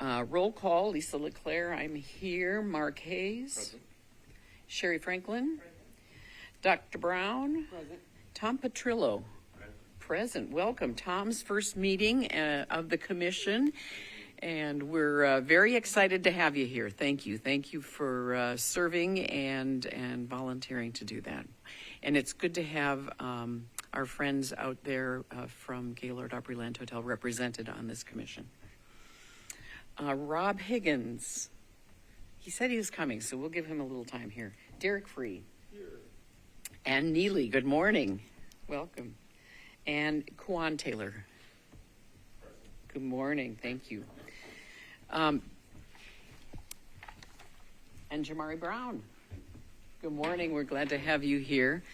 Roll call, Lisa LeClaire, I'm here. Mark Hayes. Present. Sherry Franklin. Dr. Brown. Present. Tom Petrillo. Present. Welcome. Tom's first meeting of the commission, and we're very excited to have you here. Thank you. Thank you for serving and volunteering to do that. And it's good to have our friends out there from Gaylord Opryland Hotel represented on this commission. Rob Higgins. He said he was coming, so we'll give him a little time here. Derek Free. Here. Ann Neely, good morning. Welcome. And Kwan Taylor. Present. Good morning. Thank you. And Jamari Brown. Good morning. We're glad to have you here.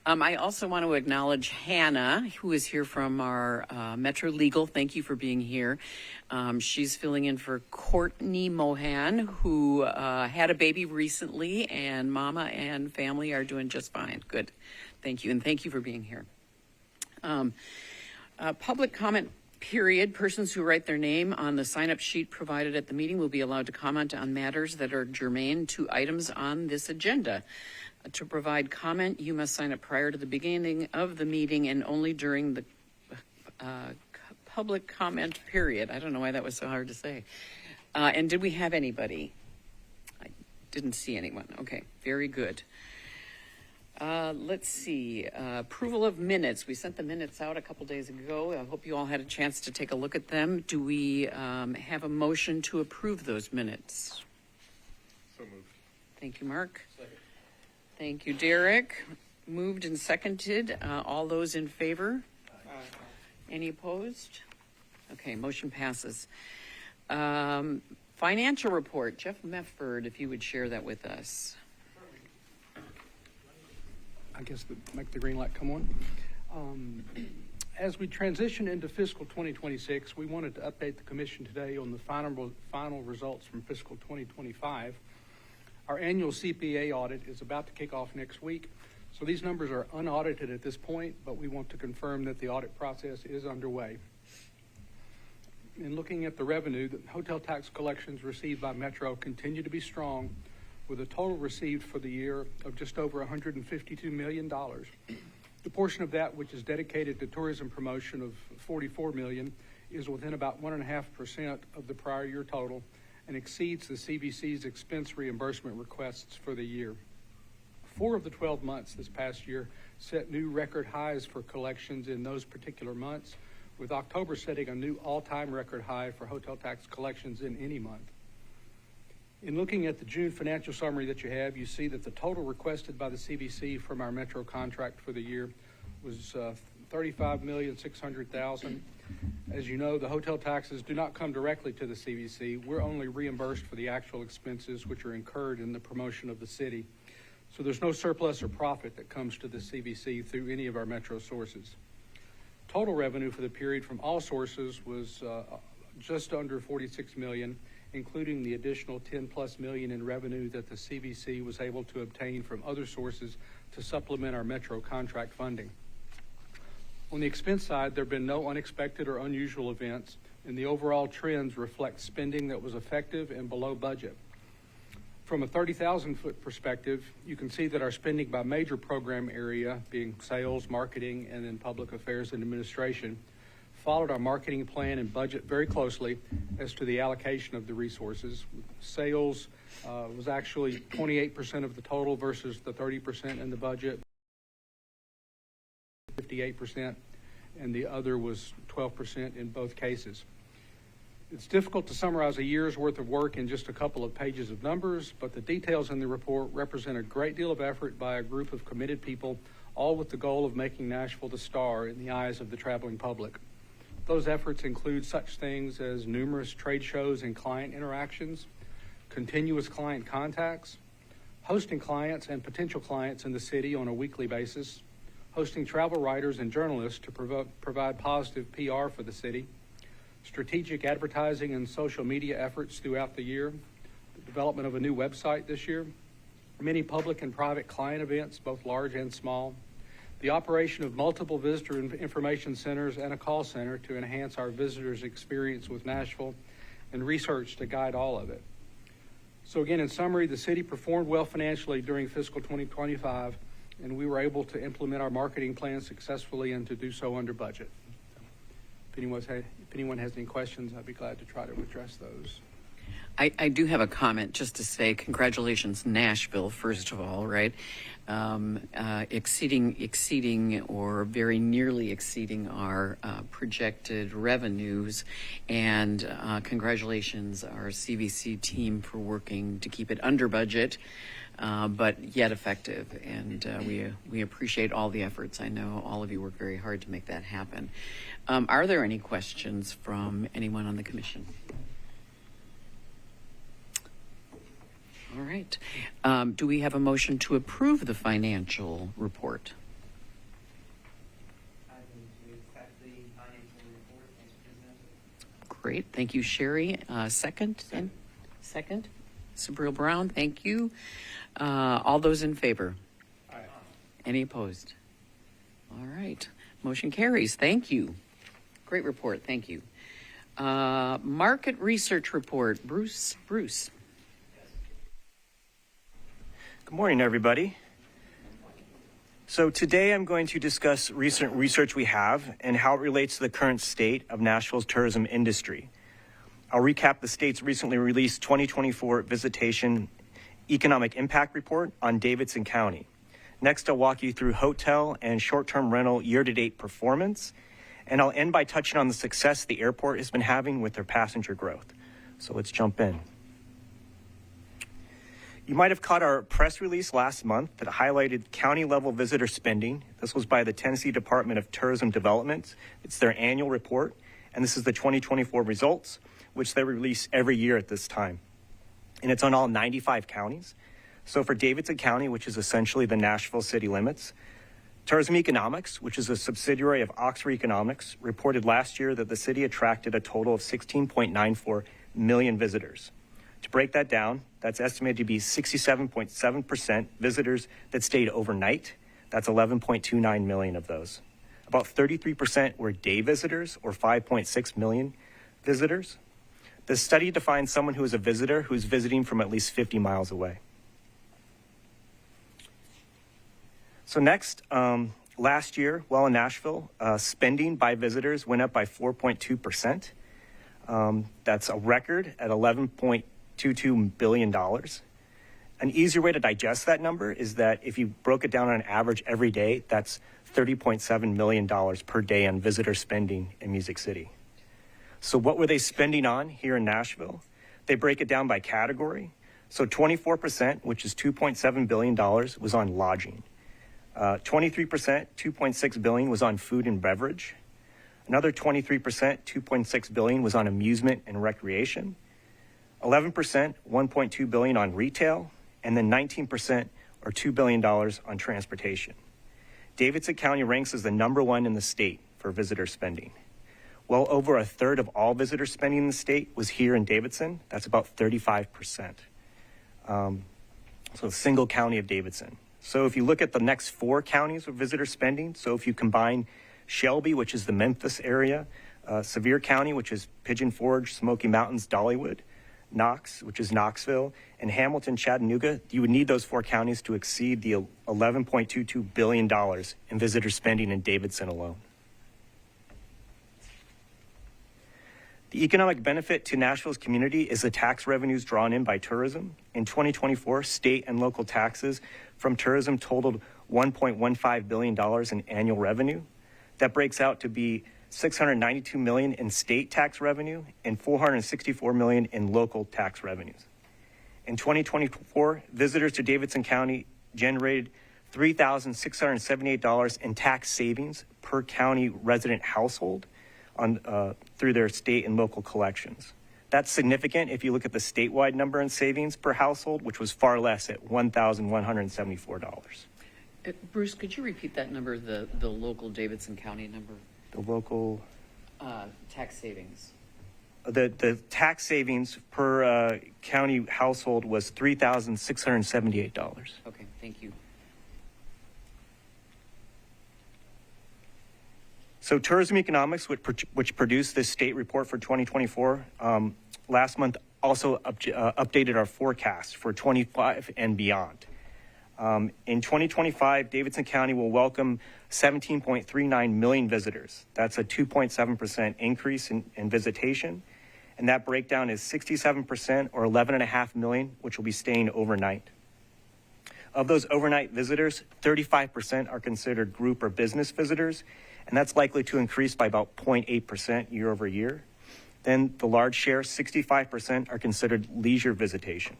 I also want to acknowledge Hannah, who is here from our Metro Legal. Thank you for being here. She's filling in for Courtney Mohan, who had a baby recently, and Mama and family are doing just fine. Good. Thank you. And thank you for being here. Public comment period. Persons who write their name on the sign-up sheet provided at the meeting will be allowed to comment on matters that are germane to items on this agenda. To provide comment, you must sign up prior to the beginning of the meeting and only during the public comment period. I don't know why that was so hard to say. And did we have anybody? I didn't see anyone. Okay, very good. Let's see. Approval of minutes. We sent the minutes out a couple days ago. I hope you all had a chance to take a look at them. Do we have a motion to approve those minutes? So moved. Thank you, Mark. Second. Thank you, Derek. Moved and seconded. All those in favor? Aye. Any opposed? Okay, motion passes. Financial report. Jeff Mefford, if you would share that with us. I guess make the green light come on. As we transition into fiscal 2026, we wanted to update the commission today on the final results from fiscal 2025. Our annual CPA audit is about to kick off next week, so these numbers are unaudited at this point, but we want to confirm that the audit process is underway. In looking at the revenue, the hotel tax collections received by Metro continue to be strong, with a total received for the year of just over $152 million. The portion of that which is dedicated to tourism promotion of $44 million is within about 1.5% of the prior year total and exceeds the CVC's expense reimbursement requests for the year. 4 of the 12 months this past year set new record highs for collections in those particular months, with October setting a new all-time record high for hotel tax collections in any month. In looking at the June financial summary that you have, you see that the total requested by the CVC from our Metro contract for the year was $35,600,000. As you know, the hotel taxes do not come directly to the CVC. We're only reimbursed for the actual expenses which are incurred in the promotion of the city. So there's no surplus or profit that comes to the CVC through any of our Metro sources. Total revenue for the period from all sources was just under $46 million, including the additional $10+ million in revenue that the CVC was able to obtain from other sources to supplement our Metro contract funding. On the expense side, there have been no unexpected or unusual events, and the overall trends reflect spending that was effective and below budget. From a 30,000-foot perspective, you can see that our spending by major program area, being sales, marketing, and then public affairs and administration, followed our marketing plan and budget very closely as to the allocation of the resources. Sales was actually 28% of the total versus the 30% in the budget, 58%, and the other was 12% in both cases. It's difficult to summarize a year's worth of work in just a couple of pages of numbers, but the details in the report represent a great deal of effort by a group of committed people, all with the goal of making Nashville the star in the eyes of the traveling public. Those efforts include such things as numerous trade shows and client interactions, continuous client contacts, hosting clients and potential clients in the city on a weekly basis, hosting travel writers and journalists to provide positive PR for the city, strategic advertising and social media efforts throughout the year, the development of a new website this year, many public and private client events, both large and small, the operation of multiple visitor information centers and a call center to enhance our visitors' experience with Nashville, and research to guide all of it. So again, in summary, the city performed well financially during fiscal 2025, and we were able to implement our marketing plan successfully and to do so under budget. If anyone has any questions, I'd be glad to try to address those. I do have a comment just to say congratulations, Nashville, first of all, right? Exceeding or very nearly exceeding our projected revenues. And congratulations, our CVC team, for working to keep it under budget, but yet effective. And we appreciate all the efforts. I know all of you work very hard to make that happen. Are there any questions from anyone on the commission? All right. Do we have a motion to approve the financial report? I move to accept the financial report as presented. Great. Thank you, Sherry. Second? Second? Sabril Brown, thank you. All those in favor? Aye. Any opposed? All right. Motion carries. Thank you. Great report. Thank you. Market research report. Bruce. Good morning, everybody. So today I'm going to discuss recent research we have and how it relates to the current state of Nashville's tourism industry. I'll recap the state's recently released 2024 Visitation Economic Impact Report on Davidson County. Next, I'll walk you through hotel and short-term rental year-to-date performance, and I'll end by touching on the success the airport has been having with their passenger growth. So let's jump in. You might have caught our press release last month that highlighted county-level visitor spending. This was by the Tennessee Department of Tourism Development. It's their annual report, and this is the 2024 results, which they release every year at this time. And it's on all 95 counties. So for Davidson County, which is essentially the Nashville city limits, Tourism Economics, which is a subsidiary of Oxford Economics, reported last year that the city attracted a total of 16.94 million visitors. To break that down, that's estimated to be 67.7% visitors that stayed overnight. That's 11.29 million of those. About 33% were day visitors, or 5.6 million visitors. The study defines someone who is a visitor who is visiting from at least 50 miles away. So next, last year, while in Nashville, spending by visitors went up by 4.2%. That's a record at $11.22 billion. An easier way to digest that number is that if you broke it down on average every day, that's $30.7 million per day on visitor spending in Music City. So what were they spending on here in Nashville? They break it down by category. So 24%, which is $2.7 billion, was on lodging. 23%, $2.6 billion, was on food and beverage. Another 23%, $2.6 billion, was on amusement and recreation. 11%, $1.2 billion, on retail, and then 19%, or $2 billion, on transportation. Davidson County ranks as the number one in the state for visitor spending. Well over a third of all visitor spending in the state was here in Davidson. That's about 35%. So the single county of Davidson. So if you look at the next four counties with visitor spending, so if you combine Shelby, which is the Memphis area, Sevier County, which is Pigeon Forge, Smoky Mountains, Dollywood, Knox, which is Knoxville, and Hamilton, Chattanooga, you would need those four counties to exceed the $11.22 billion in visitor spending in Davidson alone. The economic benefit to Nashville's community is the tax revenues drawn in by tourism. In 2024, state and local taxes from tourism totaled $1.15 billion in annual revenue. That breaks out to be $692 million in state tax revenue and $464 million in local tax revenues. In 2024, visitors to Davidson County generated $3,678 in tax savings per county resident household through their state and local collections. That's significant if you look at the statewide number in savings per household, which was far less at $1,174. Bruce, could you repeat that number, the local Davidson County number? The local tax savings. The tax savings per county household was $3,678. Okay, thank you. So Tourism Economics, which produced this state report for 2024, last month also updated our forecast for 25 and beyond. In 2025, Davidson County will welcome 17.39 million visitors. That's a 2.7% increase in visitation. And that breakdown is 67% or 11.5 million, which will be staying overnight. Of those overnight visitors, 35% are considered group or business visitors, and that's likely to increase by about 0.8% year over year. Then the large share, 65%, are considered leisure visitation.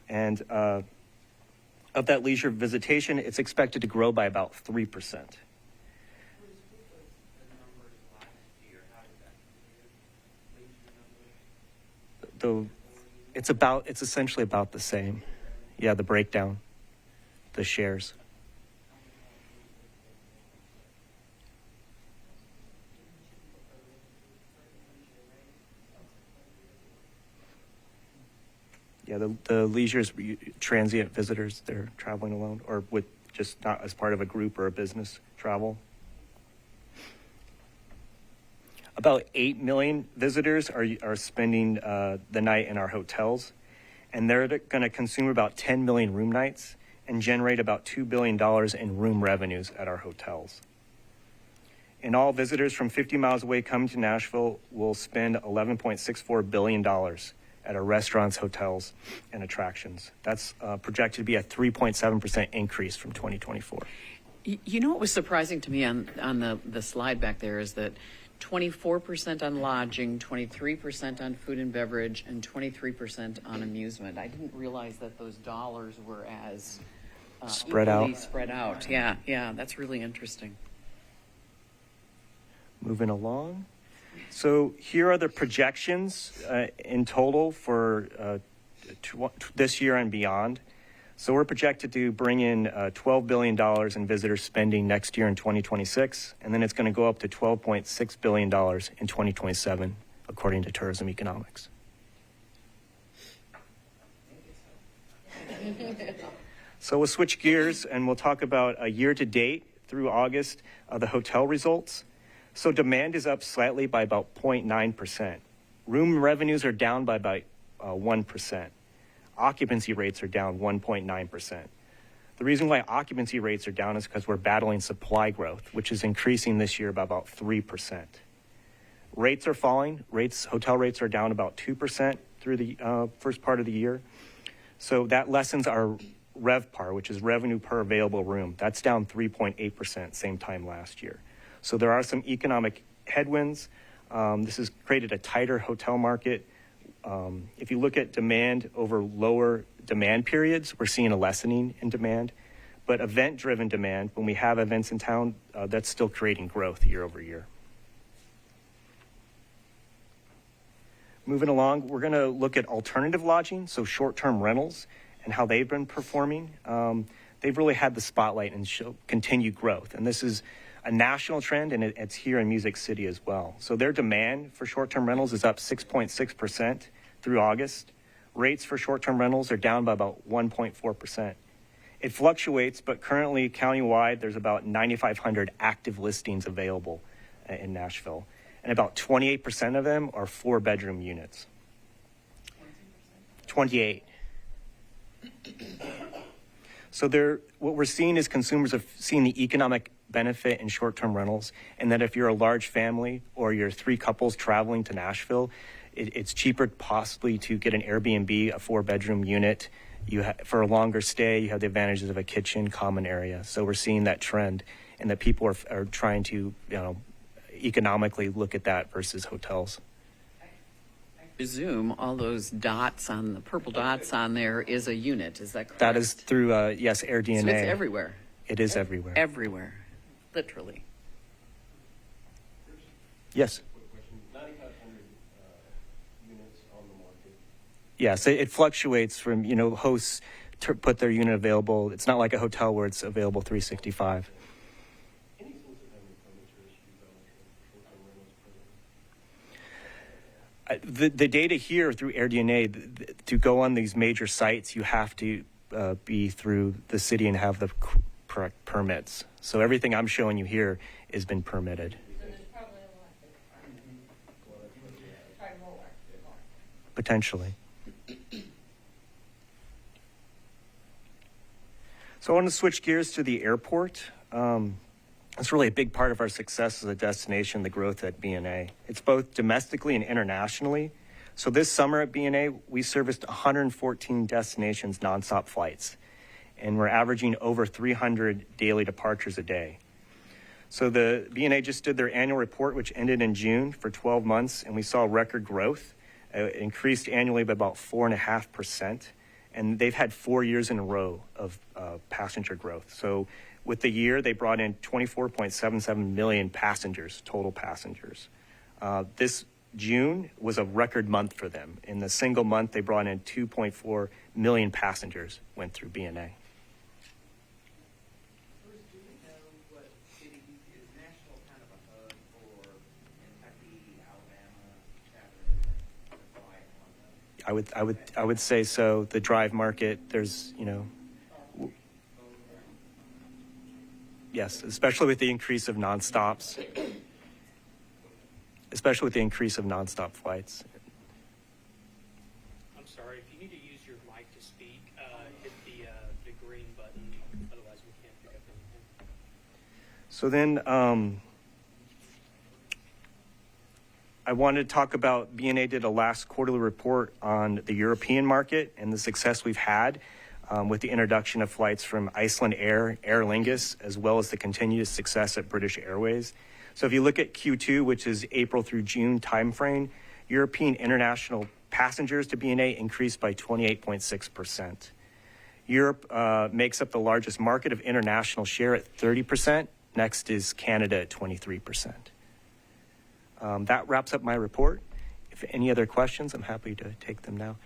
And of that leisure visitation, it's expected to grow by about 3%. It's essentially about the same. Yeah, the breakdown, the shares. Yeah, the leisure's transient visitors, they're traveling alone or with just not as part of a group or a business travel. About 8 million visitors are spending the night in our hotels, and they're going to consume about 10 million room nights and generate about $2 billion in room revenues at our hotels. And all visitors from 50 miles away coming to Nashville will spend $11.64 billion at our restaurants, hotels, and attractions. That's projected to be a 3.7% increase from 2024. You know what was surprising to me on the slide back there is that 24% on lodging, 23% on food and beverage, and 23% on amusement. I didn't realize that those dollars were as Spread equally out. spread out. Yeah, that's really interesting. Moving along. So here are the projections in total for this year and beyond. So we're projected to bring in $12 billion in visitor spending next year in 2026, and then it's going to go up to $12.6 billion in 2027, according to Tourism Economics. So we'll switch gears and we'll talk about a year-to-date through August, the hotel results. So demand is up slightly by about 0.9%. Room revenues are down by about 1%. Occupancy rates are down 1.9%. The reason why occupancy rates are down is because we're battling supply growth, which is increasing this year by about 3%. Rates are falling. Hotel rates are down about 2% through the first part of the year. So that lessens our RevPAR, which is revenue per available room. That's down 3.8% same time last year. So there are some economic headwinds. This has created a tighter hotel market. If you look at demand over lower demand periods, we're seeing a lessening in demand. But event-driven demand, when we have events in town, that's still creating growth year over year. Moving along, we're going to look at alternative lodging, so short-term rentals, and how they've been performing. They've really had the spotlight and show continued growth. And this is a national trend, and it's here in Music City as well. So their demand for short-term rentals is up 6.6% through August. Rates for short-term rentals are down by about 1.4%. It fluctuates, but currently countywide, there's about 9,500 active listings available in Nashville. And about 28% of them are 4-bedroom units. 28. So what we're seeing is consumers have seen the economic benefit in short-term rentals, and that if you're a large family or you're 3 couples traveling to Nashville, it's cheaper possibly to get an Airbnb, a 4-bedroom unit. For a longer stay, you have the advantages of a kitchen, common area. So we're seeing that trend, and that people are trying to, economically look at that versus hotels. I presume all those dots on the purple dots on there is a unit. Is that correct? That is through, yes, AirDNA. So it's everywhere. It is everywhere. Everywhere, literally. Yes. Quick question. 9,500 units on the market. Yes, it fluctuates from, hosts put their unit available. It's not like a hotel where it's available 365. Any sense of having furniture issues on short-term rentals? The data here through AirDNA, to go on these major sites, you have to be through the city and have the correct permits. So everything I'm showing you here has been permitted. So there's probably a lot there. Probably more. Potentially. So I want to switch gears to the airport. It's really a big part of our success as a destination, the growth at BNA. It's both domestically and internationally. So this summer at BNA, we serviced 114 destinations nonstop flights, and we're averaging over 300 daily departures a day. So the BNA just did their annual report, which ended in June for 12 months, and we saw record growth. It increased annually by about 4.5%, and they've had 4 years in a row of passenger growth. So with the year, they brought in 24.77 million passengers, total passengers. This June was a record month for them. In the single month, they brought in 2.4 million passengers went through BNA. Bruce, do we know what city is Nashville kind of a hub for Kentucky, Alabama, Chattanooga, to fly on the I would say so. The drive market, there's, yes, especially with the increase of nonstops. Especially with the increase of nonstop flights. I'm sorry, if you need to use your mic to speak, hit the green button. Otherwise, we can't pick up anything. So then I wanted to talk about BNA did a last quarterly report on the European market and the success we've had with the introduction of flights from Iceland Air, Aer Lingus, as well as the continuous success at British Airways. So if you look at Q2, which is April through June timeframe, European international passengers to BNA increased by 28.6%. Europe makes up the largest market of international share at 30%. Next is Canada at 23%. That wraps up my report. If any other questions, I'm happy to take them now.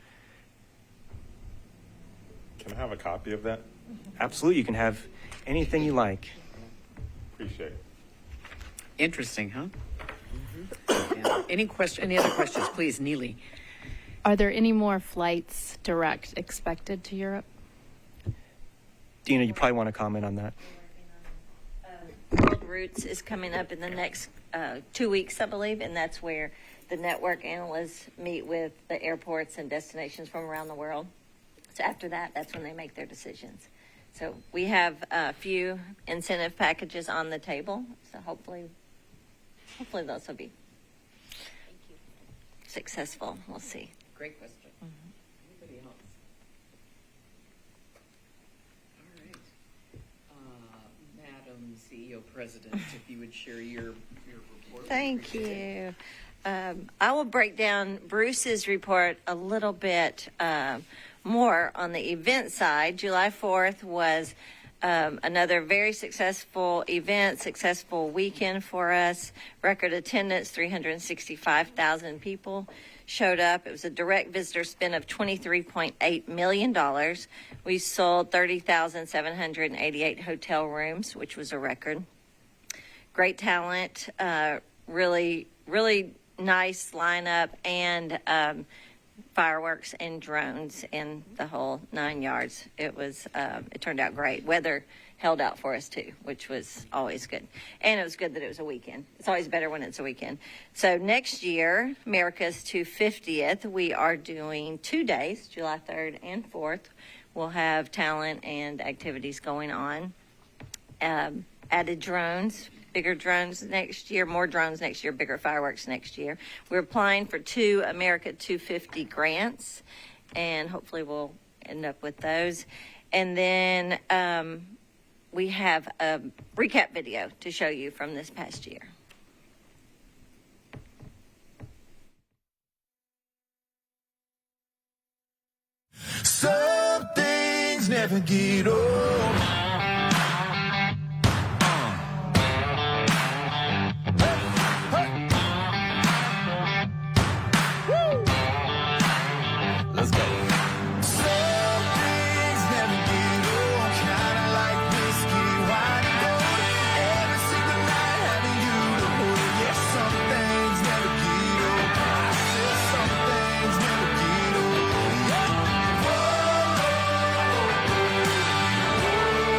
Can I have a copy of that? Absolutely, you can have anything you like. Appreciate it. Interesting, huh? Yeah. Any other questions? Please, Neely. Are there any more flights direct expected to Europe? Dina, you probably want to comment on that. World Routes is coming up in the next 2 weeks, I believe, and that's where the network analysts meet with the airports and destinations from around the world. So after that, that's when they make their decisions. So we have a few incentive packages on the table. So hopefully those will be successful. We'll see. Great question. Anybody else? All right. Madam CEO President, if you would share your report. Thank you. I will break down Bruce's report a little bit more on the event side. July 4th was another very successful event, successful weekend for us. Record attendance, 365,000 people showed up. It was a direct visitor spend of $23.8 million. We sold 30,788 hotel rooms, which was a record. Great talent, really nice lineup, and fireworks and drones in the whole 9 yards. It turned out great. Weather held out for us too, which was always good. And it was good that it was a weekend. It's always better when it's a weekend. So next year, America's 250th, we are doing 2 days, July 3rd and 4th. We'll have talent and activities going on. Added drones, bigger drones next year, more drones next year, bigger fireworks next year. We're applying for 2 America 250 grants, and hopefully we'll end up with those. And then we have a recap video to show you from this past year. Some things never get old. Let's go. Some things never get old, kinda like whiskey, wine, and gold. Every single night having you to hold it. Yeah, some things never get old. I said some things never get old. Yeah. Whoa, whoa, whoa.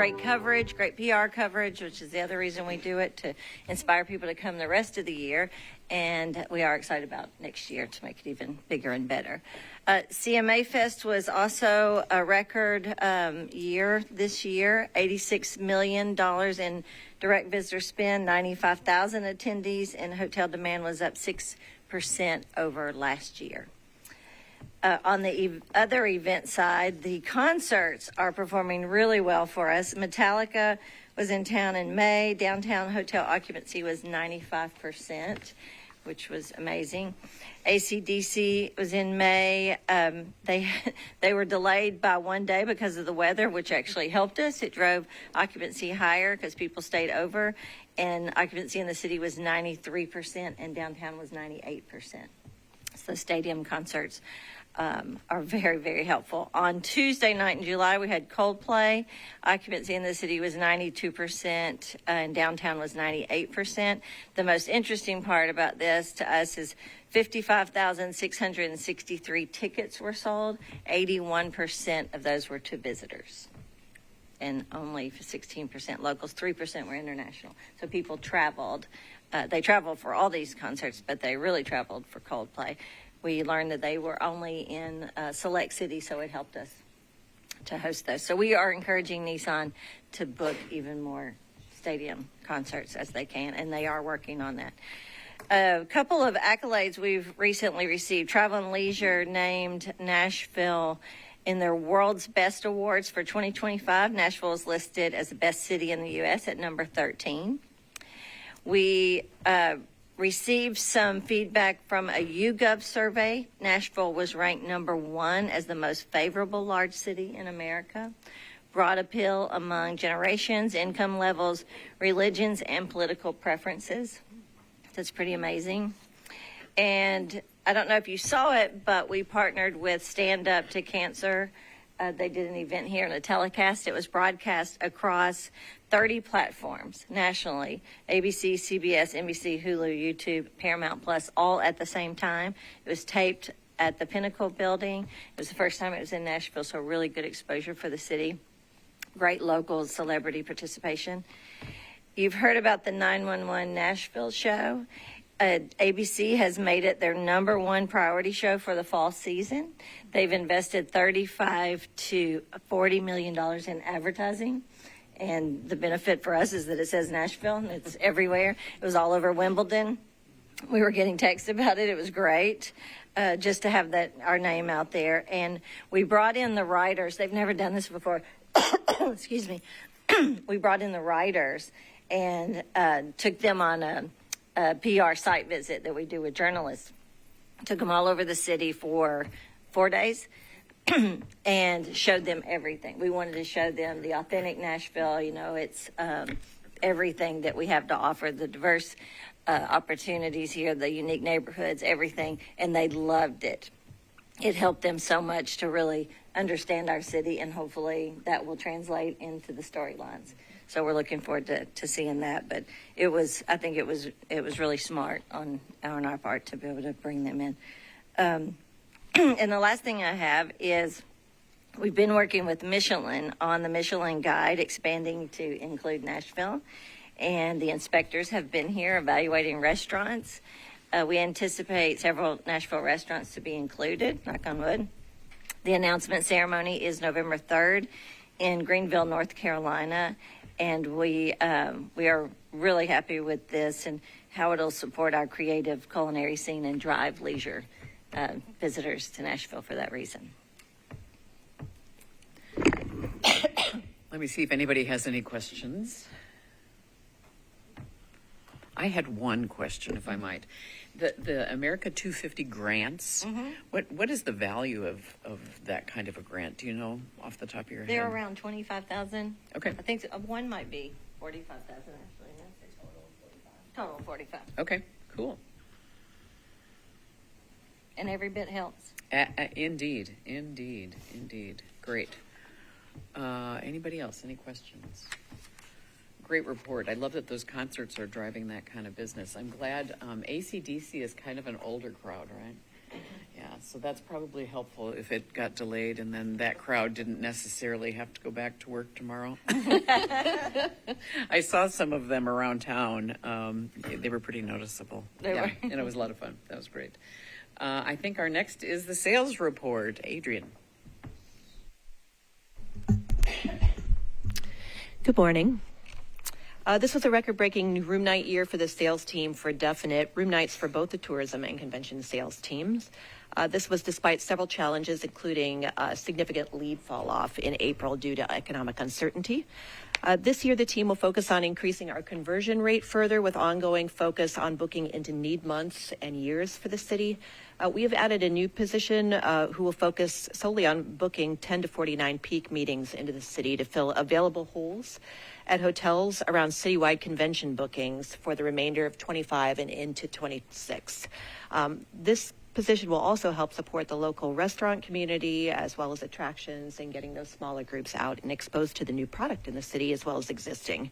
great coverage, great PR coverage, which is the other reason we do it, to inspire people to come the rest of the year. And we are excited about next year to make it even bigger and better. CMA Fest was also a record year this year, $86 million in direct visitor spend, 95,000 attendees, and hotel demand was up 6% over last year. On the other event side, the concerts are performing really well for us. Metallica was in town in May. Downtown hotel occupancy was 95%, which was amazing. AC/DC was in May. They were delayed by one day because of the weather, which actually helped us. It drove occupancy higher because people stayed over, and occupancy in the city was 93%, and downtown was 98%. So stadium concerts are very, very helpful. On Tuesday night in July, we had Coldplay. Occupancy in the city was 92%, and downtown was 98%. The most interesting part about this to us is 55,663 tickets were sold. 81% of those were to visitors, and only 16% locals. 3% were international. So people traveled. They traveled for all these concerts, but they really traveled for Coldplay. We learned that they were only in select cities, so it helped us to host those. So we are encouraging Nissan to book even more stadium concerts as they can, and they are working on that. A couple of accolades we've recently received. Travel and Leisure named Nashville in their World's Best Awards for 2025. Nashville is listed as the best city in the U.S. at number 13. We received some feedback from a YouGov survey. Nashville was ranked number 1 as the most favorable large city in America. Broad appeal among generations, income levels, religions, and political preferences. That's pretty amazing. And I don't know if you saw it, but we partnered with Stand Up to Cancer. They did an event here in a telecast. It was broadcast across 30 platforms nationally: ABC, CBS, NBC, Hulu, YouTube, Paramount Plus, all at the same time. It was taped at the Pinnacle building. It was the first time it was in Nashville, so really good exposure for the city. Great local celebrity participation. You've heard about the 911 Nashville show. ABC has made it their number 1 priority show for the fall season. They've invested $35 to $40 million in advertising. And the benefit for us is that it says Nashville, and it's everywhere. It was all over Wimbledon. We were getting texts about it. It was great just to have our name out there. And we brought in the writers. They've never done this before. Excuse me. We brought in the writers and took them on a PR site visit that we do with journalists. Took them all over the city for 4 days and showed them everything. We wanted to show them the authentic Nashville. You know, it's everything that we have to offer, the diverse opportunities here, the unique neighborhoods, everything, and they loved it. It helped them so much to really understand our city, and hopefully that will translate into the storylines. So we're looking forward to seeing that. But I think it was really smart on our part to be able to bring them in. And the last thing I have is we've been working with Michelin on the Michelin Guide, expanding to include Nashville. And the inspectors have been here evaluating restaurants. We anticipate several Nashville restaurants to be included, knock on wood. The announcement ceremony is November 3rd in Greenville, North Carolina. And we are really happy with this and how it'll support our creative culinary scene and drive leisure visitors to Nashville for that reason. Let me see if anybody has any questions. I had one question, if I might. The America 250 grants, what is the value of that kind of a grant? Do you know off the top of your head? They're around $25,000. Okay. I think one might be $45,000 actually. Total 45. Okay, cool. And every bit helps. Indeed. Great. Anybody else? Any questions? Great report. I love that those concerts are driving that kind of business. I'm glad AC/DC is kind of an older crowd, right? Yeah, so that's probably helpful if it got delayed and then that crowd didn't necessarily have to go back to work tomorrow. I saw some of them around town. They were pretty noticeable. They were. And it was a lot of fun. That was great. I think our next is the sales report. Adrian. Good morning. This was a record-breaking room night year for the sales team for Definite, room nights for both the tourism and convention sales teams. This was despite several challenges, including significant lead fall-off in April due to economic uncertainty. This year, the team will focus on increasing our conversion rate further with ongoing focus on booking into need months and years for the city. We have added a new position who will focus solely on booking 10 to 49 peak meetings into the city to fill available holes at hotels around citywide convention bookings for the remainder of 25 and into 26. This position will also help support the local restaurant community as well as attractions and getting those smaller groups out and exposed to the new product in the city as well as existing.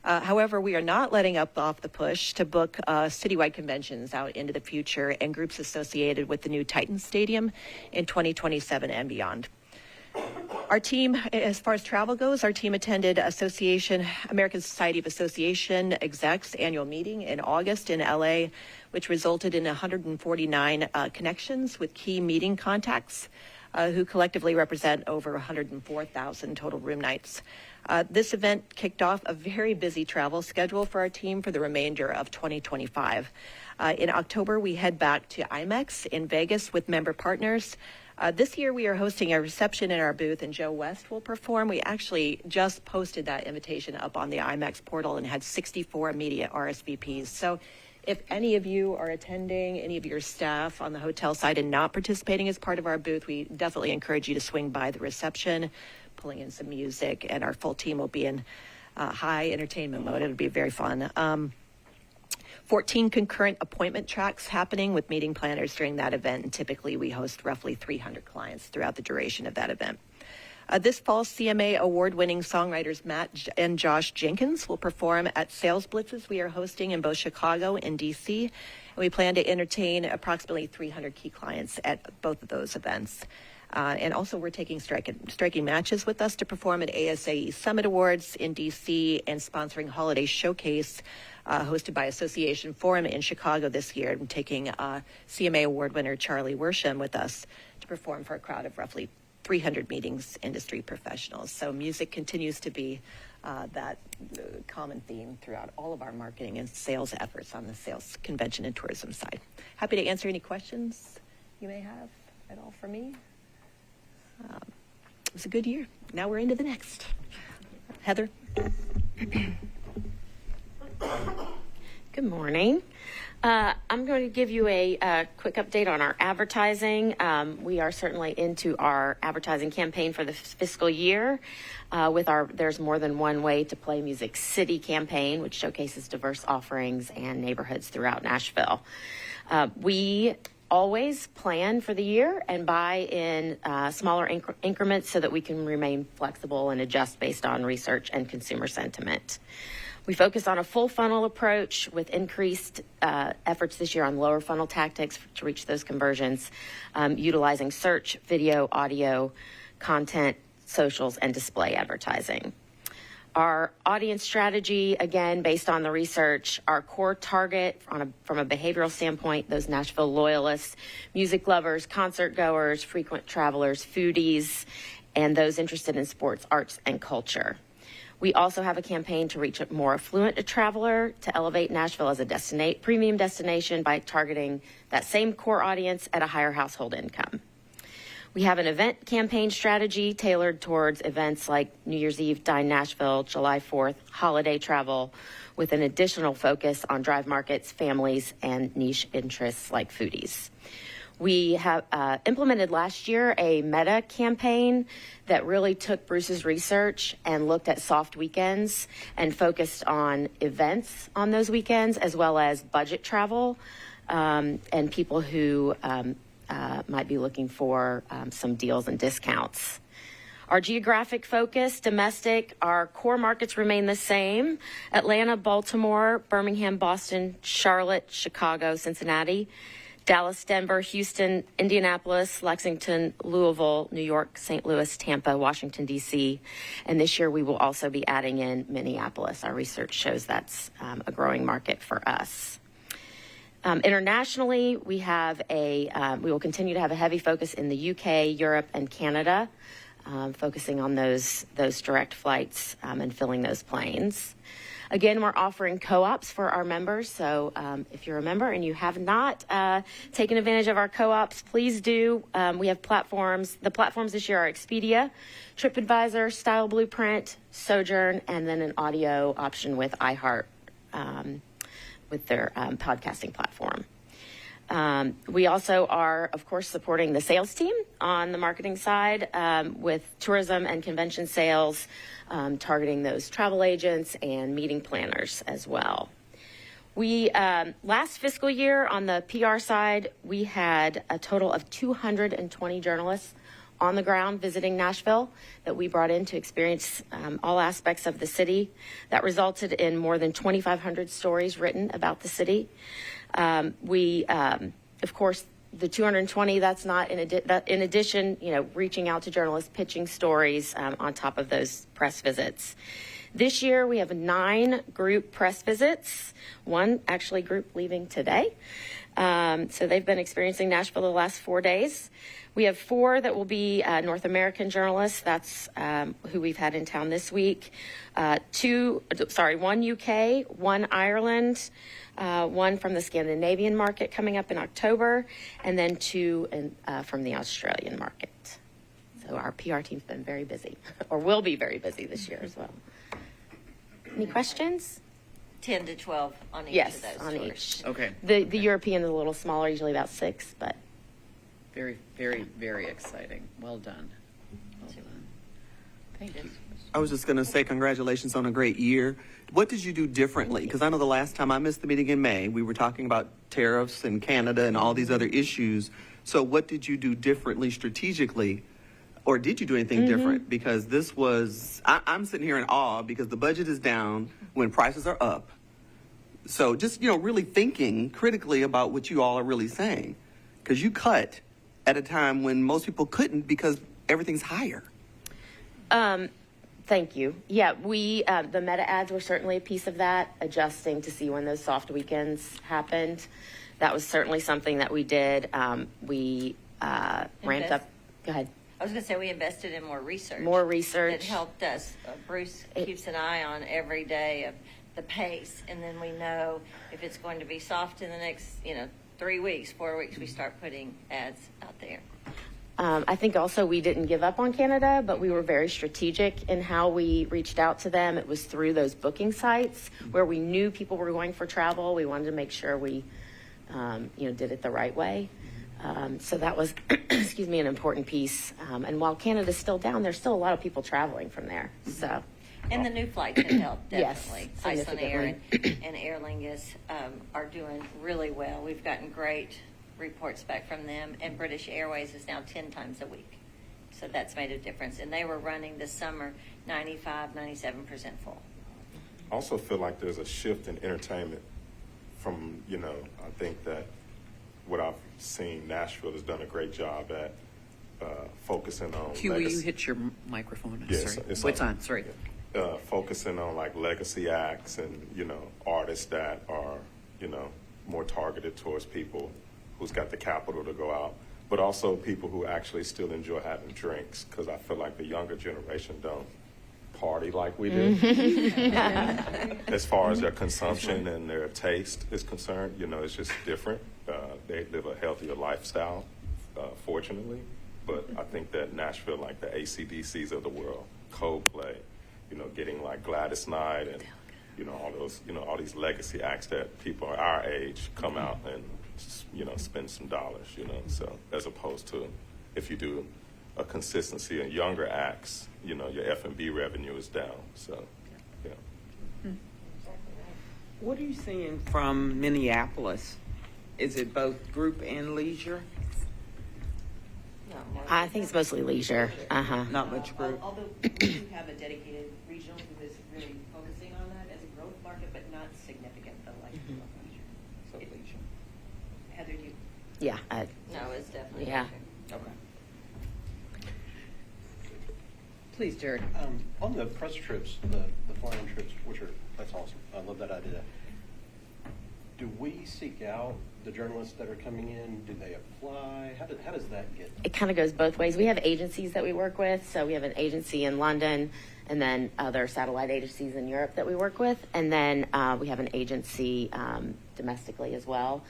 However, we are not letting up off the push to book citywide conventions out into the future and groups associated with the new Titan Stadium in 2027 and beyond. Our team, as far as travel goes, our team attended American Society of Association Execs annual meeting in August in LA, which resulted in 149 connections with key meeting contacts who collectively represent over 104,000 total room nights. This event kicked off a very busy travel schedule for our team for the remainder of 2025. In October, we head back to IMEX in Vegas with member partners. This year, we are hosting a reception in our booth, and Joe West will perform. We actually just posted that invitation up on the IMEX portal and had 64 immediate RSVPs. So if any of you are attending, any of your staff on the hotel side and not participating as part of our booth, we definitely encourage you to swing by the reception, pulling in some music, and our full team will be in high entertainment mode. It'll be very fun. 14 concurrent appointment tracks happening with meeting planners during that event, and typically we host roughly 300 clients throughout the duration of that event. This fall, CMA award-winning songwriters Matt and Josh Jenkins will perform at sales blitzes we are hosting in both Chicago and DC, and we plan to entertain approximately 300 key clients at both of those events. And also we're taking striking matches with us to perform at ASAE Summit Awards in DC and sponsoring Holiday Showcase hosted by Association Forum in Chicago this year, and taking CMA award winner Charlie Worsham with us to perform for a crowd of roughly 300 meetings industry professionals. So music continues to be that common theme throughout all of our marketing and sales efforts on the sales convention and tourism side. Happy to answer any questions you may have at all for me. It was a good year. Now we're into the next. Heather. Good morning. I'm going to give you a quick update on our advertising. We are certainly into our advertising campaign for the fiscal year with our There's More Than One Way to Play Music City campaign, which showcases diverse offerings and neighborhoods throughout Nashville. We always plan for the year and buy in smaller increments so that we can remain flexible and adjust based on research and consumer sentiment. We focus on a full funnel approach with increased efforts this year on lower funnel tactics to reach those conversions, utilizing search, video, audio, content, socials, and display advertising. Our audience strategy, again, based on the research, our core target from a behavioral standpoint, those Nashville loyalists, music lovers, concert goers, frequent travelers, foodies, and those interested in sports, arts, and culture. We also have a campaign to reach a more affluent traveler to elevate Nashville as a premium destination by targeting that same core audience at a higher household income. We have an event campaign strategy tailored towards events like New Year's Eve, Dine Nashville, July 4th, holiday travel, with an additional focus on drive markets, families, and niche interests like foodies. We have implemented last year a meta campaign that really took Bruce's research and looked at soft weekends and focused on events on those weekends, as well as budget travel and people who might be looking for some deals and discounts. Our geographic focus, domestic, our core markets remain the same: Atlanta, Baltimore, Birmingham, Boston, Charlotte, Chicago, Cincinnati. Dallas, Denver, Houston, Indianapolis, Lexington, Louisville, New York, St. Louis, Tampa, Washington, D.C. And this year we will also be adding in Minneapolis. Our research shows that's a growing market for us. Internationally, we will continue to have a heavy focus in the UK, Europe, and Canada, focusing on those direct flights and filling those planes. Again, we're offering co-ops for our members, so if you're a member and you have not taken advantage of our co-ops, please do. We have platforms. The platforms this year are Expedia, TripAdvisor, Style Blueprint, Sojourn, and then an audio option with iHeart with their podcasting platform. We also are, of course, supporting the sales team on the marketing side with tourism and convention sales, targeting those travel agents and meeting planners as well. We, last fiscal year on the PR side, we had a total of 220 journalists on the ground visiting Nashville that we brought in to experience all aspects of the city. That resulted in more than 2,500 stories written about the city. Of course, the 220, that's not in addition, reaching out to journalists, pitching stories on top of those press visits. This year, we have 9 group press visits, 1 actually group leaving today. So they've been experiencing Nashville the last 4 days. We have 4 that will be North American journalists. That's who we've had in town this week. 1 UK, 1 Ireland, 1 from the Scandinavian market coming up in October, and then 2 from the Australian market. So our PR team's been very busy, or will be very busy this year as well. Any questions? 10 to 12 on each Yes, of those on tours. each. Okay. The European is a little smaller, usually about 6, but Very, very, very exciting. Well done. Well done. Thank you. I was just going to say congratulations on a great year. What did you do differently? Because I know the last time I missed the meeting in May, we were talking about tariffs and Canada and all these other issues. So what did you do differently strategically? Or did you do anything different? Because this was, I'm sitting here in awe because the budget is down when prices are up. So just, really thinking critically about what you all are really saying. Because you cut at a time when most people couldn't because everything's higher. thank you. Yeah, the meta ads were certainly a piece of that, adjusting to see when those soft weekends happened. That was certainly something that we did. We ramped up. Go ahead. I was going to say we invested in more research. More research. It helped us. Bruce keeps an eye on every day of the pace, and then we know if it's going to be soft in the next, 3 weeks, 4 weeks, we start putting ads out there. I think also we didn't give up on Canada, but we were very strategic in how we reached out to them. It was through those booking sites where we knew people were going for travel. We wanted to make sure we, did it the right way. So that was, an important piece. And while Canada's still down, there's still a lot of people traveling from there. So. And the new flights have helped, Yes, definitely. Iceland Air and Aer Lingus are doing really well. We've gotten great reports back from them, and British Airways is now 10 times a week. So that's made a difference. And they were running this summer 95, 97% full. I also feel like there's a shift in entertainment from, I think that what I've seen, Nashville has done a great job at focusing on Q, will you hit your microphone? Yes, Sorry. it's on? Sorry. Focusing on like legacy acts and, artists that are, more targeted towards people who's got the capital to go out, but also people who actually still enjoy having drinks, because I feel like the younger generation don't party like we do. As far as their consumption and their taste is concerned, it's just different. They live a healthier lifestyle, fortunately, but I think that Nashville, like the AC/DCs of the world, Coldplay, getting like Gladys Knight and, all those, all these legacy acts that people our age come out and, spend some dollars, so as opposed to if you do a consistency in younger acts, your F&B revenue is down. So, yeah. What are you seeing from Minneapolis? Is it both group and leisure? I think it's mostly leisure. Not much group. Although we do have a dedicated regional who is really focusing on that as a growth market, but not significant though, like leisure. So leisure. Heather, do you? Yeah. No, it's definitely. Yeah. Okay. Please, Jared. On the press trips, the flying trips, that's awesome. I love that idea. Do we seek out the journalists that are coming in? Do they apply? How does that get? It kind of goes both ways. We have agencies that we work with. So we have an agency in London and then other satellite agencies in Europe that we work with. And then we have an agency domestically as well,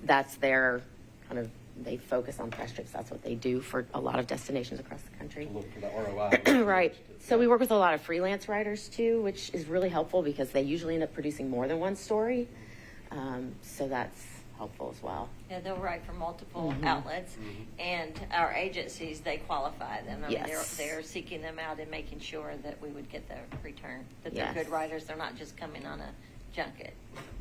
that's their kind of, they focus on press trips. That's what they do for a lot of destinations across the country. To look for the ROI. Right. So we work with a lot of freelance writers too, which is really helpful because they usually end up producing more than one story. So that's helpful as well. Yeah, they'll write for multiple outlets, and our agencies, they qualify them. I mean, Yes. they're seeking them out and making sure that we would get the return, that they're Yes. good writers. They're not just coming on a junket.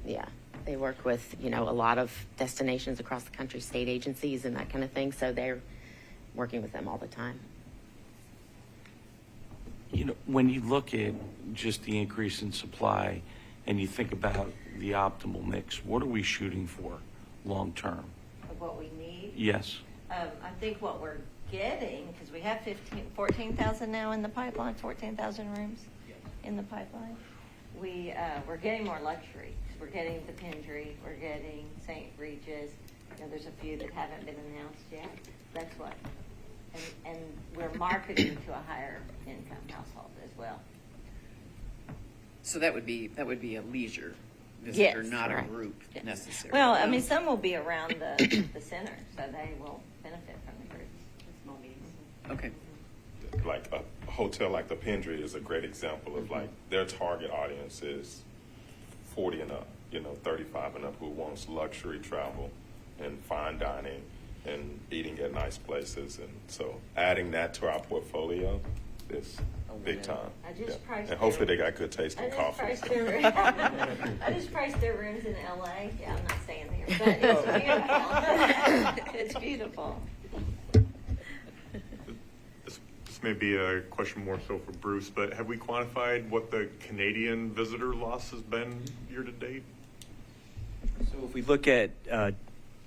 Yeah. They work with, a lot of destinations across the country, state agencies and that kind of thing. So they're working with them all the time. When you look at just the increase in supply and you think about the optimal mix, what are we shooting for long term? Of what we need. Yes. I think what we're getting, because we have 14,000 now in the pipeline, 14,000 rooms in the pipeline. We're getting more luxury. We're getting the Pendry, we're getting St. Regis. There's a few that haven't been announced yet. That's what. And we're marketing to a higher income household as well. So that would be a leisure visitor, Yes, not correct. a group necessarily. Well, I mean, some will be around the center, so they will benefit from the groups, the small meetings. Okay. Like a hotel like the Pendry is a great example of like their target audience is 40 and up, 35 and up, who wants luxury travel and fine dining and eating at nice places. And so adding that to our portfolio is big time. I just priced And hopefully their- they got good taste in coffee. I just priced their rooms in LA. Yeah, I'm not saying here, but it's beautiful. It's beautiful. This may be a question more so for Bruce, but have we quantified what the Canadian visitor loss has been year to date? So if we look at,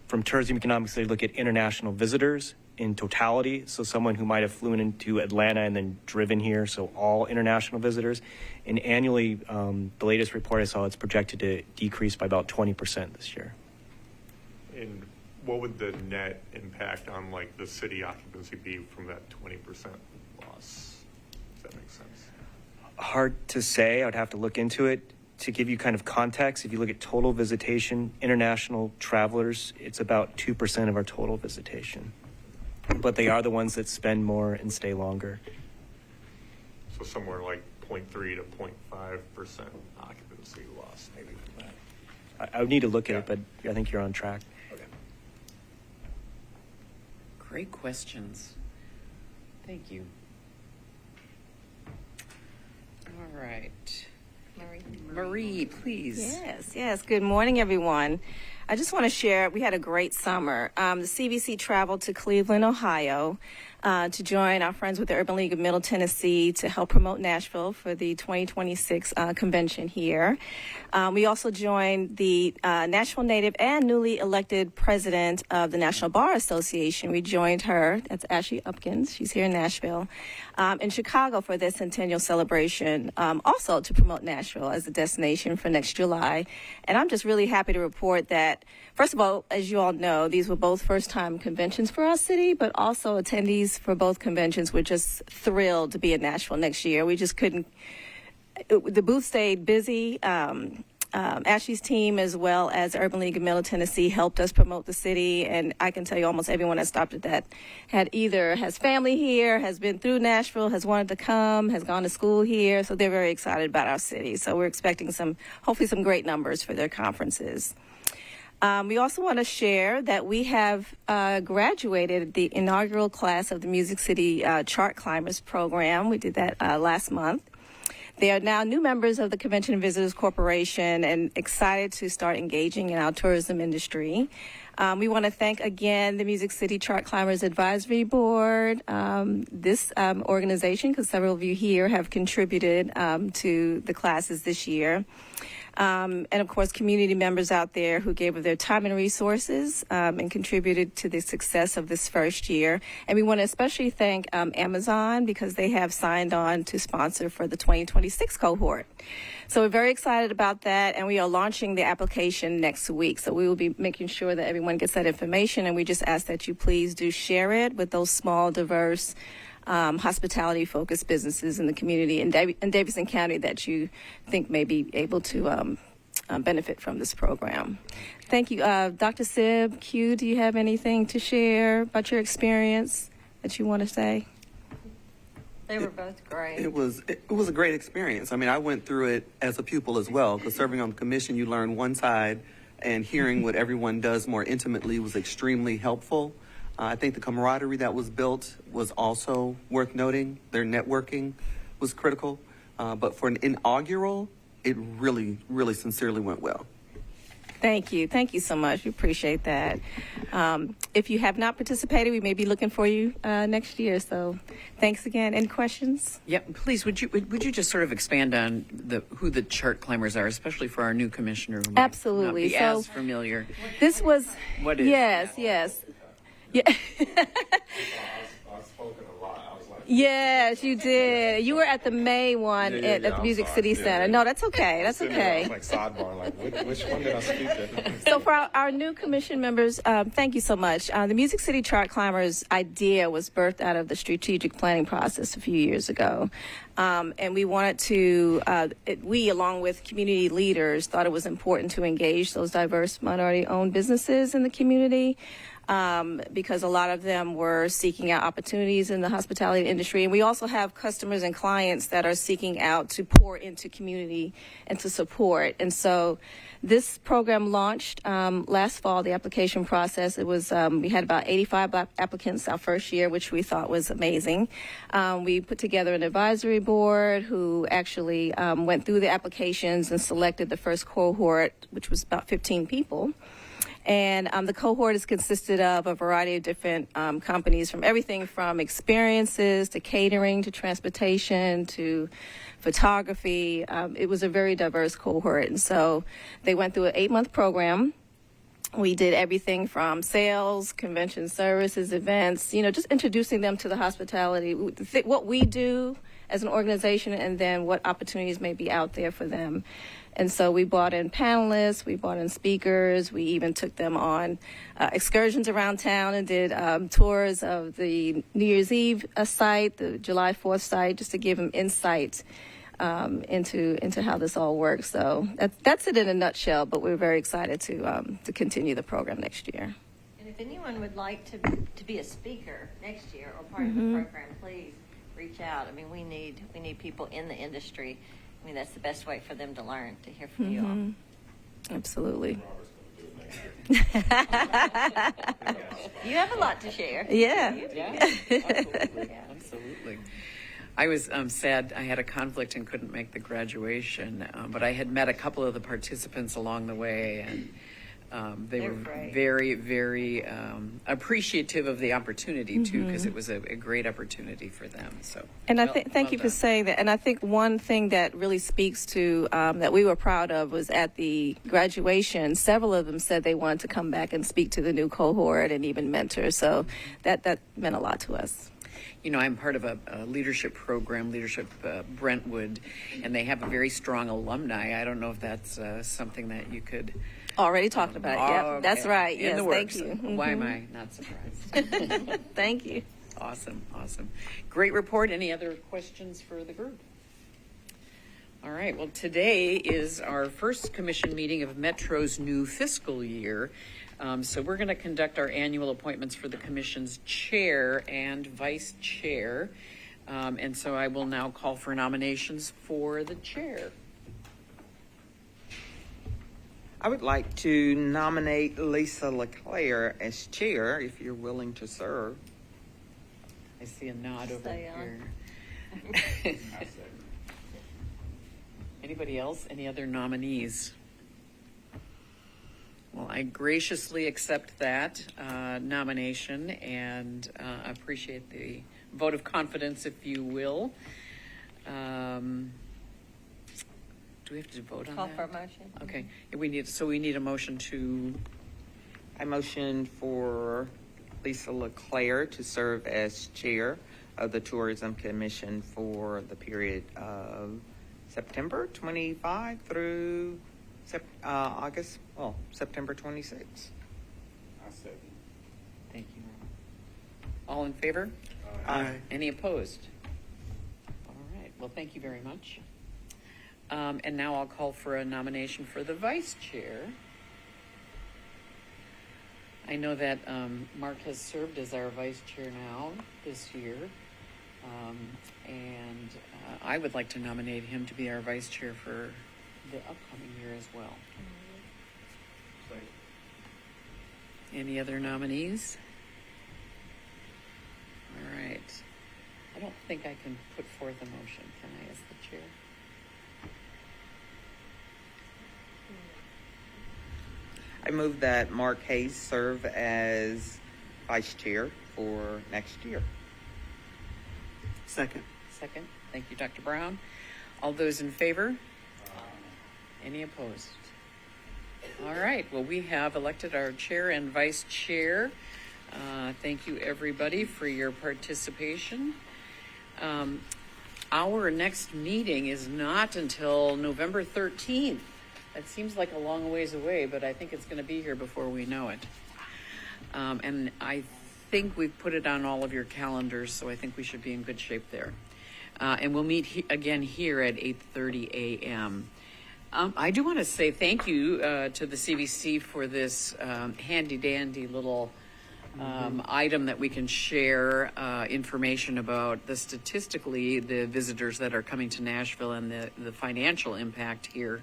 from tourism economics, they look at international visitors in totality. So someone who might have flown into Atlanta and then driven here, so all international visitors. And annually, the latest report I saw, it's projected to decrease by about 20% this year. And what would the net impact on like the city occupancy be from that 20% loss? Does that make sense? Hard to say. I would have to look into it. To give you kind of context, if you look at total visitation, international travelers, it's about 2% of our total visitation. But they are the ones that spend more and stay longer. So somewhere like 0.3 to 0.5% occupancy loss maybe from that. I would need to look at it, but I think you're on track. Okay. Great questions. Thank you. All right. Marie, please. Yes. Good morning, everyone. I just want to share, we had a great summer. The CBC traveled to Cleveland, Ohio, to join our friends with the Urban League of Middle Tennessee to help promote Nashville for the 2026 convention here. We also joined the Nashville native and newly elected president of the National Bar Association. We joined her, that's Ashley Upkins, she's here in Nashville, in Chicago for their centennial celebration, also to promote Nashville as a destination for next July. And I'm just really happy to report that, first of all, as you all know, these were both first-time conventions for our city, but also attendees for both conventions were just thrilled to be in Nashville next year. We just couldn't, the booth stayed busy. Ashley's team, as well as Urban League of Middle Tennessee, helped us promote the city, and I can tell you almost everyone that stopped at that has family here, has been through Nashville, has wanted to come, has gone to school here, so they're very excited about our city. So we're expecting hopefully some great numbers for their conferences. We also want to share that we have graduated the inaugural class of the Music City Chart Climbers program. We did that last month. They are now new members of the Convention and Visitors Corporation and excited to start engaging in our tourism industry. We want to thank again the Music City Chart Climbers Advisory Board, this organization, because several of you here have contributed to the classes this year. And of course, community members out there who gave of their time and resources and contributed to the success of this first year. And we want to especially thank Amazon because they have signed on to sponsor for the 2026 cohort. So we're very excited about that, and we are launching the application next week. So we will be making sure that everyone gets that information, and we just ask that you please do share it with those small, diverse, hospitality-focused businesses in the community in Davidson County that you think may be able to benefit from this program. Thank you. Dr. Sib, Q, do you have anything to share about your experience that you want to say? They were both great. It was a great experience. I mean, I went through it as a pupil as well, because serving on the commission, you learn one side, and hearing what everyone does more intimately was extremely helpful. I think the camaraderie that was built was also worth noting. Their networking was critical. But for an inaugural, it really, really sincerely went well. Thank you. Thank you so much. We appreciate that. If you have not participated, we may be looking for you next year. So thanks again. Any questions? Yeah, please, would you just sort of expand on who the chart climbers are, especially for our new commissioner who might Absolutely. not be as familiar. This was, What is yes. Yeah. Yes, you did. You were at the May one at the Music City Center. No, that's okay. That's okay. I was like sidebar, like which one did I speak at? So for our new commission members, thank you so much. The Music City Chart Climbers idea was birthed out of the strategic planning process a few years ago. And we wanted to, we along with community leaders thought it was important to engage those diverse minority-owned businesses in the community. Because a lot of them were seeking out opportunities in the hospitality industry. And we also have customers and clients that are seeking out to pour into community and to support. And so this program launched last fall, the application process. It was, we had about 85 applicants our first year, which we thought was amazing. We put together an advisory board who actually went through the applications and selected the first cohort, which was about 15 people. And the cohort is consisted of a variety of different companies, from everything from experiences to catering to transportation to photography. It was a very diverse cohort. And so they went through an 8-month program. We did everything from sales, convention services, events, just introducing them to the hospitality, what we do as an organization, and then what opportunities may be out there for them. And so we brought in panelists, we brought in speakers, we even took them on excursions around town and did tours of the New Year's Eve site, the July 4th site, just to give them insight into how this all works. So that's it in a nutshell, but we're very excited to continue the program next year. And if anyone would like to be a speaker next year or part of the program, please reach out. I mean, we need people in the industry. I mean, that's the best way for them to learn, to hear from you all. Absolutely. You have a lot to share. Yeah. Absolutely. I was sad I had a conflict and couldn't make the graduation, but I had met a couple of the participants along the way, and they were very, very appreciative of the opportunity too, because it was a great opportunity for them. So, and I thank you for saying that. And I think one thing that really speaks to that we were proud of was at the graduation, several of them said they wanted to come back and speak to the new cohort and even mentor. So that meant a lot to us. I'm part of a leadership program, Leadership Brentwood, and they have a very strong alumni. I don't know if that's something that you could... Already talked about it. Yep, that's right. In the works. Thank you. Why am I not surprised? Thank you. Awesome. Great report. Any other questions for the group? All right. Well, today is our first commission meeting of Metro's new fiscal year. So we're going to conduct our annual appointments for the commission's chair and vice chair. And so I will now call for nominations for the chair. I would like to nominate Lisa LeClaire as chair, if you're willing to serve. I see a nod over here. Anybody else? Any other nominees? Well, I graciously accept that nomination and appreciate the vote of confidence, if you will. Do we have to vote on Call that? for a motion. Okay, we need a motion to, I motion for Lisa LeClaire to serve as chair of the Tourism Commission for the period of September 25 through September 26. I second. thank you. All in favor? Aye. Any opposed? All right, well, thank you very much. And now I'll call for a nomination for the vice chair. I know that Mark has served as our vice chair now this year. And I would like to nominate him to be our vice chair for the upcoming year as well. Any other nominees? All right. I don't think I can put forth a motion, can I, as the chair? I move that Mark Hayes serve as vice chair for next year. Second. Second. Thank you, Dr. Brown. All those in favor? Any opposed? All right. Well, we have elected our chair and vice chair. Thank you, everybody, for your participation. Our next meeting is not until November 13th. That seems like a long ways away, but I think it's going to be here before we know it. And I think we've put it on all of your calendars, so I think we should be in good shape there. And we'll meet again here at 8:30 a.m. I do want to say thank you to the CVC for this handy-dandy little item that we can share information about statistically the visitors that are coming to Nashville and the financial impact here.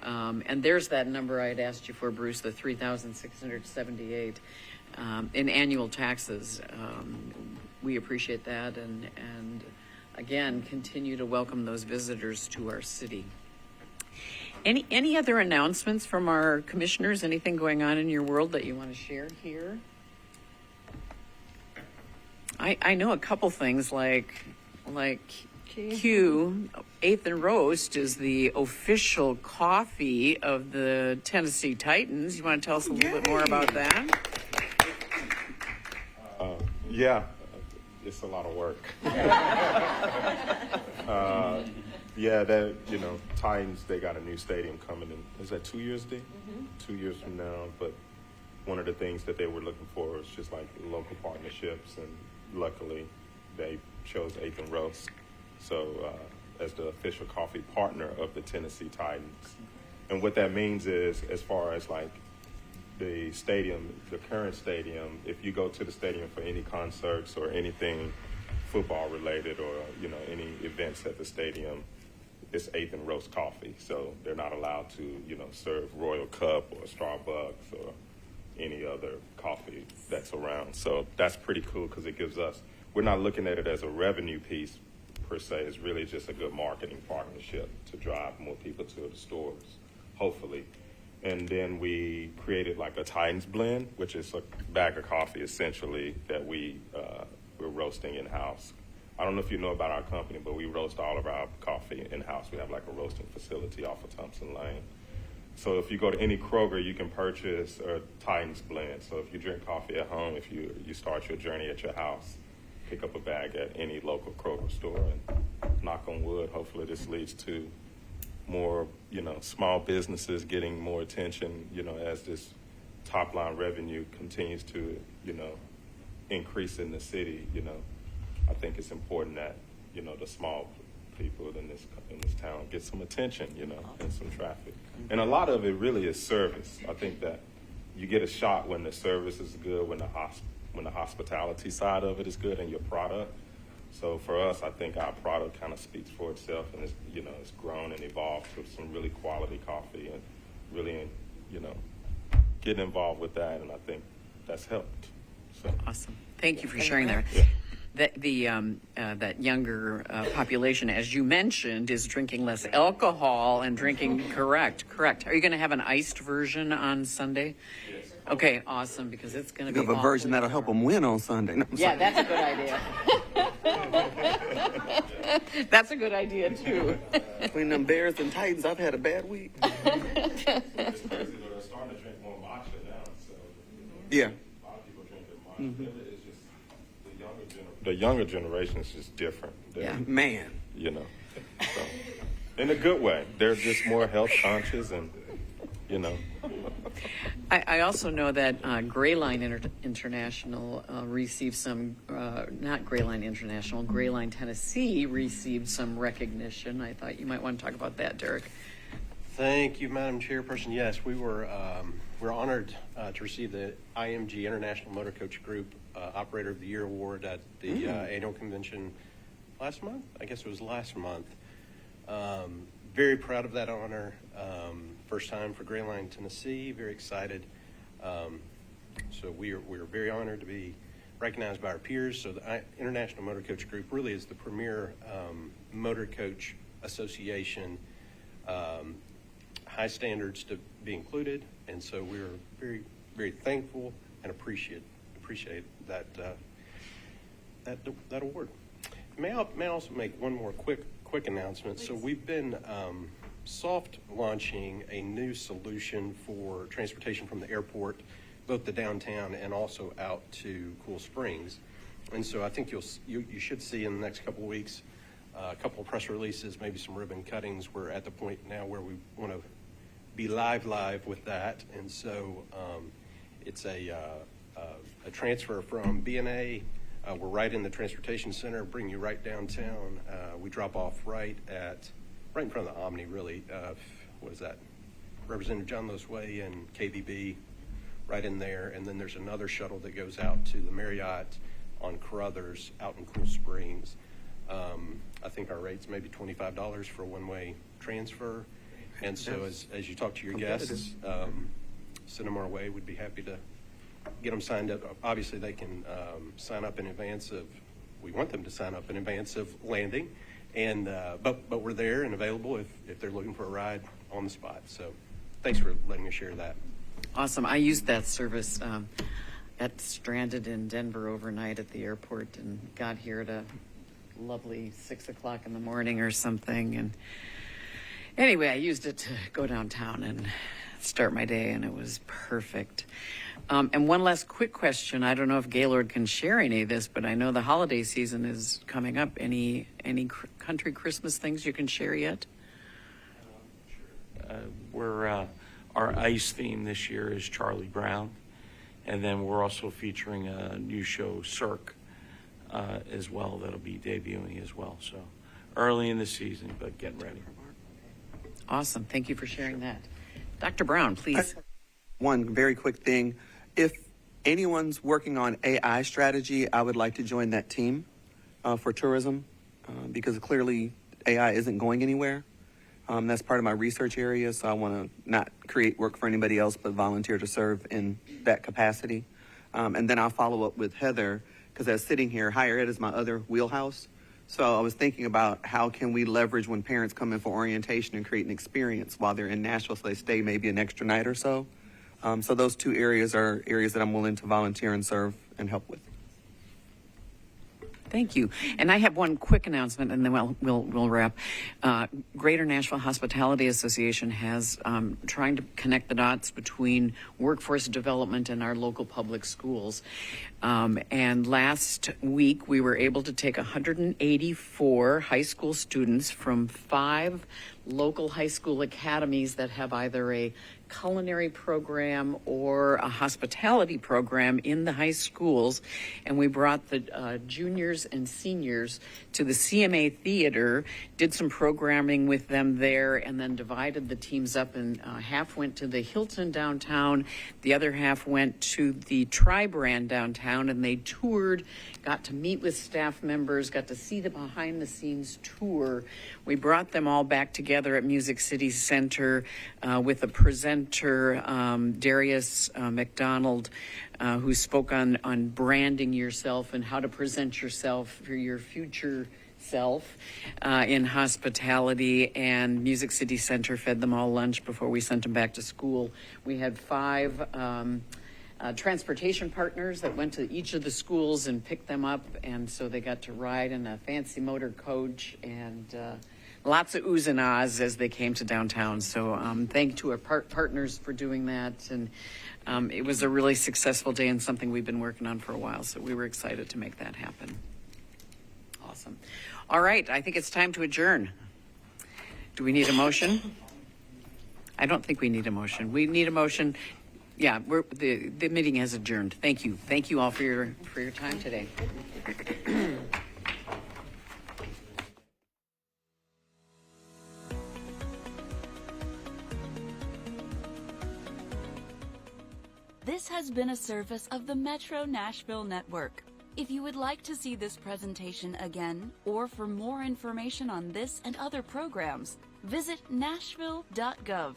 And there's that number I had asked you for, Bruce, the $3,678 in annual taxes. We appreciate that, and again, continue to welcome those visitors to our city. Any other announcements from our commissioners? Anything going on in your world that you want to share here? I know a couple things like Q, 8th and Roast is the official coffee of the Tennessee Titans. You want to tell us a little bit more about that? Yeah, it's a lot of work. Titans, they got a new stadium coming in. Is that 2 years, D? 2 years from now. But one of the things that they were looking for was just like local partnerships, and luckily they chose 8th and Roast. So as the official coffee partner of the Tennessee Titans. And what that means is, as far as like the stadium, the current stadium, if you go to the stadium for any concerts or anything football related, or any events at the stadium, it's 8th and Roast coffee. So they're not allowed to serve Royal Cup or Starbucks or any other coffee that's around. So that's pretty cool, because it gives us, we're not looking at it as a revenue piece per se. It's really just a good marketing partnership to drive more people to the stores, hopefully. And then we created like a Titans blend, which is a bag of coffee essentially that we're roasting in-house. I don't know if you know about our company, but we roast all of our coffee in-house. We have like a roasting facility off of Thompson Lane. So if you go to any Kroger, you can purchase a Titans blend. So if you drink coffee at home, if you start your journey at your house, pick up a bag at any local Kroger store, and knock on wood, hopefully this leads to more, small businesses getting more attention, as this top line revenue continues to, increase in the city. I think it's important that, the small people in this town get some attention, and some traffic. And a lot of it really is service. I think that you get a shot when the service is good, when the hospitality side of it is good, and your product. So for us, I think our product kind of speaks for itself, and it's grown and evolved to some really quality coffee, and really, getting involved with that, and I think that's helped. So. Awesome. Thank you for sharing that. Yeah. That younger population, as you mentioned, is drinking less alcohol and drinking correct. Are you going to have an iced version on Sunday? Yes. Okay, awesome, because it's going to be You have a version that'll help them win on Sunday. No, yeah, that's a good idea. That's a good idea too. Between them Bears and Titans, I've had a bad week. It's crazy though. They're starting to drink more matcha now. So Yeah. a lot of people drinking matcha. It's just the younger generation is just different. Yeah. Man. You know, so, in a good way. They're just more health conscious and, you know. I also know that Grayline International received some, not Grayline International, Grayline Tennessee received some recognition. I thought you might want to talk about that, Derek. Thank you, Madam Chairperson. Yes, we're honored to receive the IMG International Motor Coach Group Operator of the Year Award at the annual convention last month. I guess it was last month. Very proud of that honor. First time for Grayline Tennessee. Very excited. So we are very honored to be recognized by our peers. So the International Motor Coach Group really is the premier motor coach association. High standards to be included, and so we're very, very thankful and appreciate that that award. May I also make one more quick announcement? Please. So we've been soft launching a new solution for transportation from the airport, both the downtown and also out to Cool Springs. And so I think you should see in the next couple of weeks a couple of press releases, maybe some ribbon cuttings. We're at the point now where we want to be live with that, and so it's a transfer from B&A. We're right in the transportation center, bring you right downtown. We drop off right in front of the Omni, really. What is that? Representative John Lewis Way and KBB, right in there. And then there's another shuttle that goes out to the Marriott on Carruthers out in Cool Springs. I think our rate's maybe $25 for a one-way transfer. And so as you talk to your guests, send them our way. We'd be happy to get them signed up. Obviously, they can sign up in advance of, we want them to sign up in advance of landing. And but we're there and available if they're looking for a ride on the spot. So thanks for letting me share that. Awesome. I used that service. Got stranded in Denver overnight at the airport and got here at a lovely 6 o'clock in the morning or something. And anyway, I used it to go downtown and start my day, and it was perfect. And one last quick question. I don't know if Gaylord can share any of this, but I know the holiday season is coming up. Any country Christmas things you can share yet? Our ice theme this year is Charlie Brown, and then we're also featuring a new show, Cirque, as well. That'll be debuting as well. So early in the season, but getting ready. Awesome. Thank you for sharing that. Dr. Brown, please. One very quick thing. If anyone's working on AI strategy, I would like to join that team for tourism because clearly AI isn't going anywhere. That's part of my research area, so I want to not create work for anybody else but volunteer to serve in that capacity. And then I'll follow up with Heather because as sitting here, higher ed is my other wheelhouse. So I was thinking about how can we leverage when parents come in for orientation and create an experience while they're in Nashville so they stay maybe an extra night or so. So those two areas are areas that I'm willing to volunteer and serve and help with. Thank you. And I have one quick announcement, and then we'll wrap. Greater Nashville Hospitality Association has trying to connect the dots between workforce development and our local public schools. And last week, we were able to take 184 high school students from 5 local high school academies that have either a culinary program or a hospitality program in the high schools, and we brought the juniors and seniors to the CMA Theater, did some programming with them there, and then divided the teams up, and half went to the Hilton downtown, the other half went to the Tri-Brand downtown, and they toured, got to meet with staff members, got to see the behind-the-scenes tour. We brought them all back together at Music City Center with a presenter, Darius McDonald, who spoke on branding yourself and how to present yourself for your future self in hospitality, and Music City Center fed them all lunch before we sent them back to school. We had 5 transportation partners that went to each of the schools and picked them up, and so they got to ride in a fancy motor coach, and lots of oohs and ahs as they came to downtown. So thank to our partners for doing that. And it was a really successful day and something we've been working on for a while. So we were excited to make that happen. Awesome. All right, I think it's time to adjourn. Do we need a motion? I don't think we need a motion. We need a motion. Yeah, the meeting has adjourned. Thank you. Thank you all for your time today. This has been a service of the Metro Nashville Network. If you would like to see this presentation again, or for more information on this and other programs, visit nashville.gov